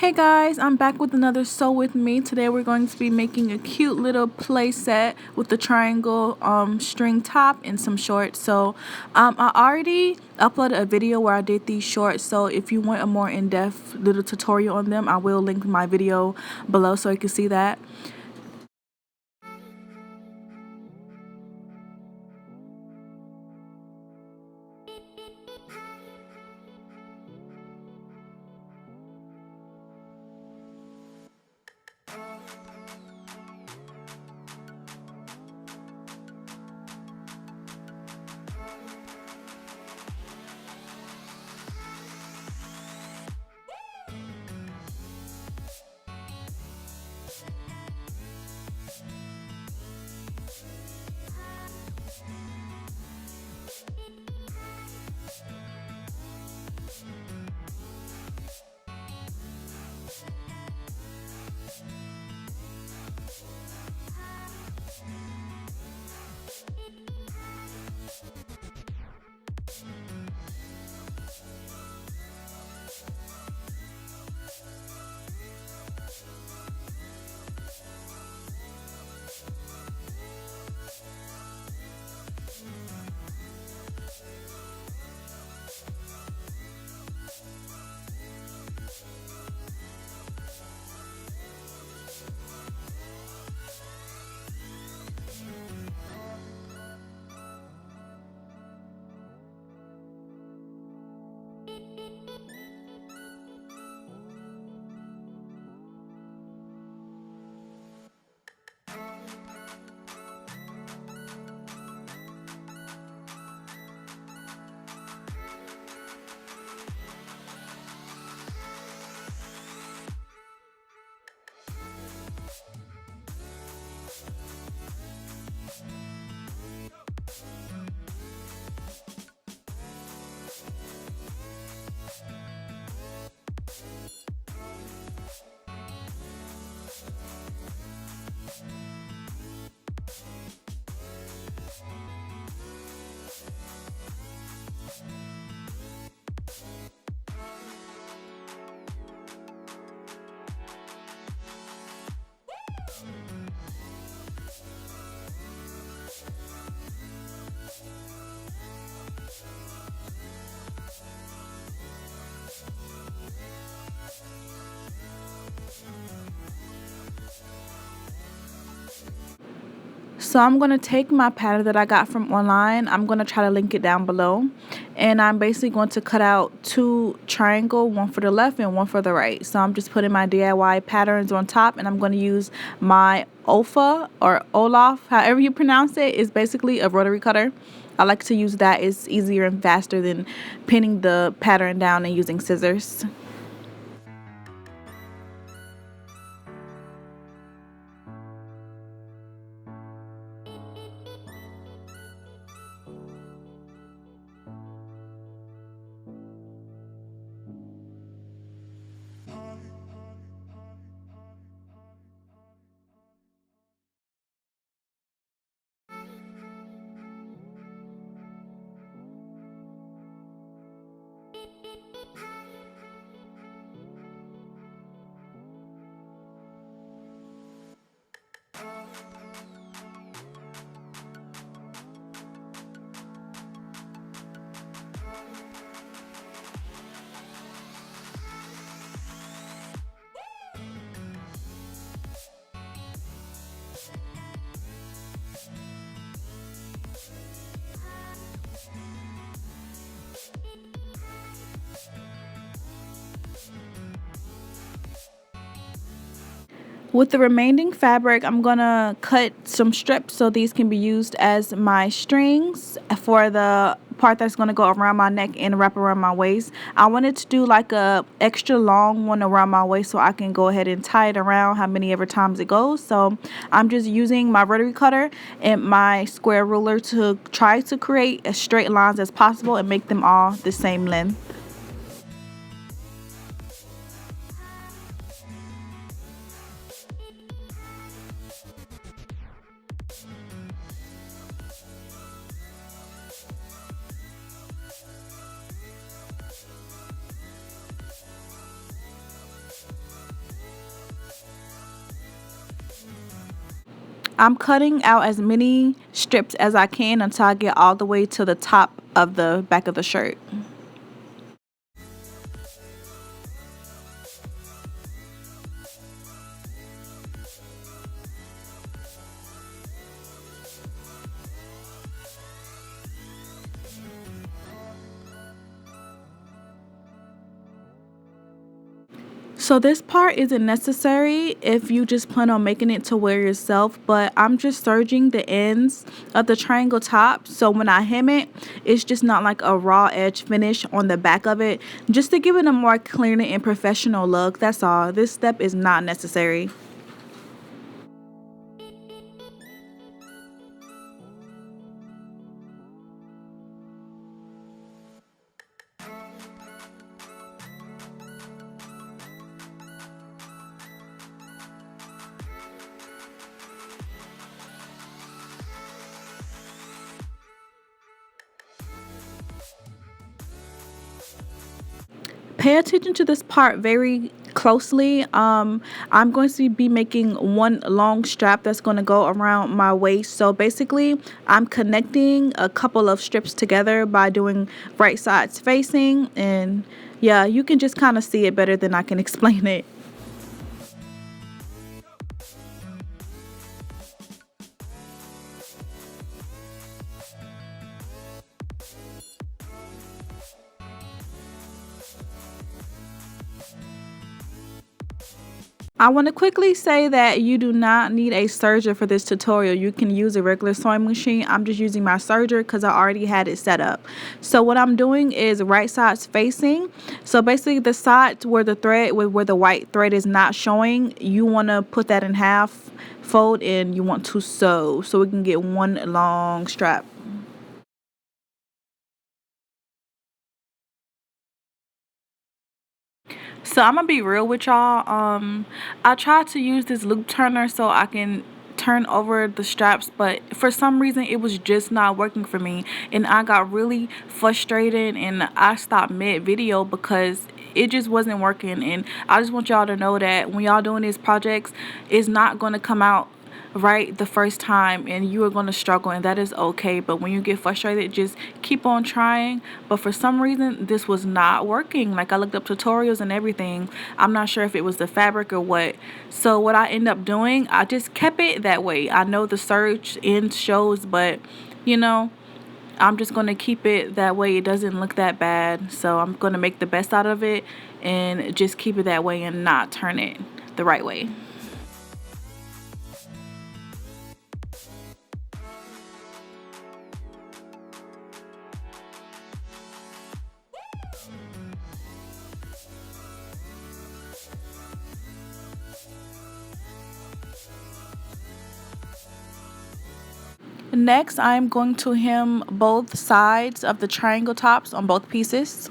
Hey guys, I'm back with another Sew With Me. Today we're going to be making a cute little play set with the triangle string top and some shorts. So I already uploaded a video where I did these shorts, so if you want a more in-depth little tutorial on them, I will link my video below so you can see that. So I'm going to take my pattern that I got from online. I'm going to try to link it down below. And I'm basically going to cut out two triangle, one for the left and one for the right. So I'm just putting my DIY patterns on top, and I'm going to use my Olfa or Olaf, however you pronounce it. It's basically a rotary cutter. I like to use that. It's easier and faster than pinning the pattern down and using scissors. With the remaining fabric, I'm going to cut some strips so these can be used as my strings for the part that's going to go around my neck and wrap around my waist. I wanted to do like a extra long one around my waist so I can go ahead and tie it around how many ever times it goes. So I'm just using my rotary cutter and my square ruler to try to create as straight lines as possible and make them all the same length. I'm cutting out as many strips as I can until I get all the way to the top of the back of the shirt. So this part isn't necessary if you just plan on making it to wear yourself, but I'm just serging the ends of the triangle top, so when I hem it, it's just not like a raw edge finish on the back of it, just to give it a more clean and professional look. That's all. This step is not necessary. Pay attention to this part very closely. I'm going to be making one long strap that's going to go around my waist. So basically I'm connecting a couple of strips together by doing right sides facing, and yeah, you can just kind of see it better than I can explain it. I want to quickly say that you do not need a serger for this tutorial. You can use a regular sewing machine. I'm just using my serger because I already had it set up. So what I'm doing is right sides facing. So basically the side where the thread, where the white thread is not showing, you want to put that in half, fold, and you want to sew so we can get one long strap. So I'm gonna be real with y'all. I tried to use this loop turner so I can turn over the straps, but for some reason it was just not working for me, and I got really frustrated and I stopped mid video because it just wasn't working. And I just want y'all to know that when y'all doing these projects, it's not going to come out right the first time, and you are going to struggle, and that is okay. But when you get frustrated, just keep on trying. But for some reason this was not working. Like, I looked up tutorials and everything. I'm not sure if it was the fabric or what. So what I end up doing, I just kept it that way. I know the search end shows, but you know, I'm just going to keep it that way. It doesn't look that bad, so I'm going to make the best out of it and just keep it that way and not turn it the right way. Next, I'm going to hem both sides of the triangle tops on both pieces.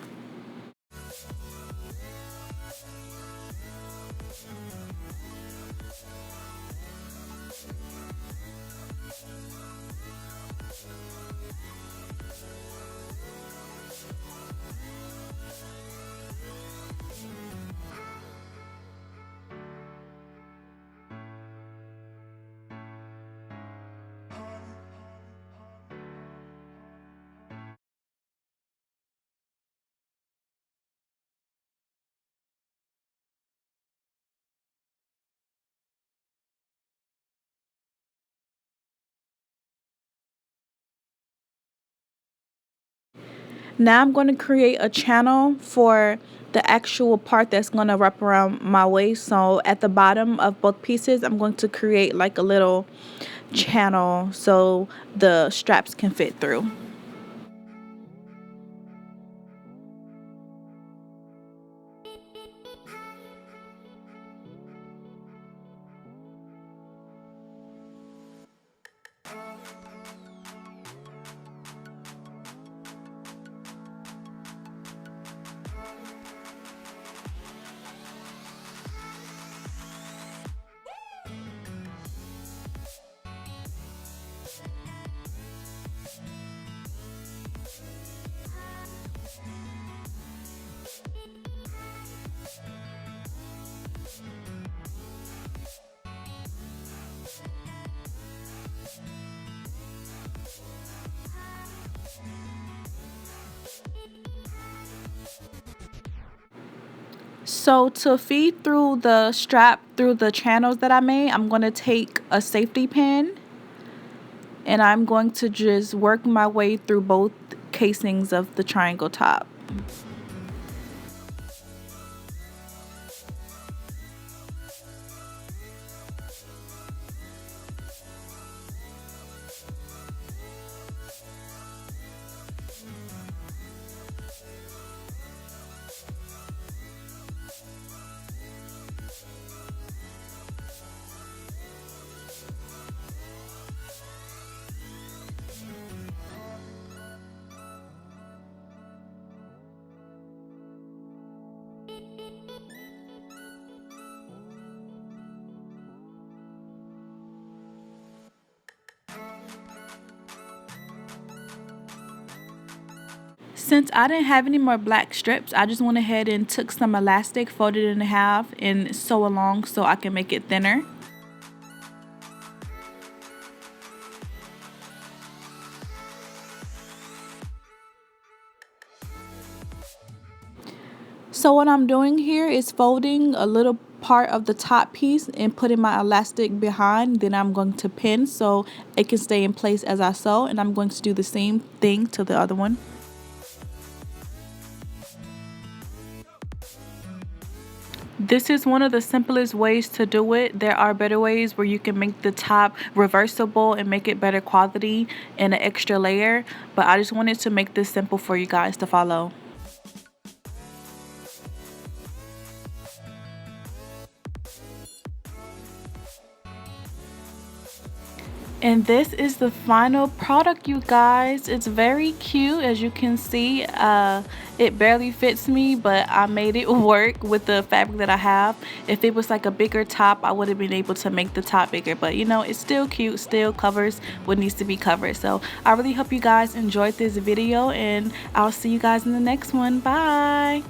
Now I'm going to create a channel for the actual part that's going to wrap around my waist. So at the bottom of both pieces, I'm going to create like a little channel so the straps can fit through. So to feed through the strap through the channels that I made, I'm going to take a safety pin and I'm going to just work my way through both casings of the triangle top. Since I didn't have any more black strips, I just went ahead and took some elastic, folded it in half, and sew along so I can make it thinner. So what I'm doing here is folding a little part of the top piece and putting my elastic behind. Then I'm going to pin so it can stay in place as I sew, and I'm going to do the same thing to the other one. This is one of the simplest ways to do it. There are better ways where you can make the top reversible and make it better quality and an extra layer, but I just wanted to make this simple for you guys to follow. And this is the final product, you guys. It's very cute, as you can see. It barely fits me, but I made it work with the fabric that I have. If it was like a bigger top, I would have been able to make the top bigger, but you know, it's still cute, still covers what needs to be covered. So I really hope you guys enjoyed this video, and I'll see you guys in the next one. Bye.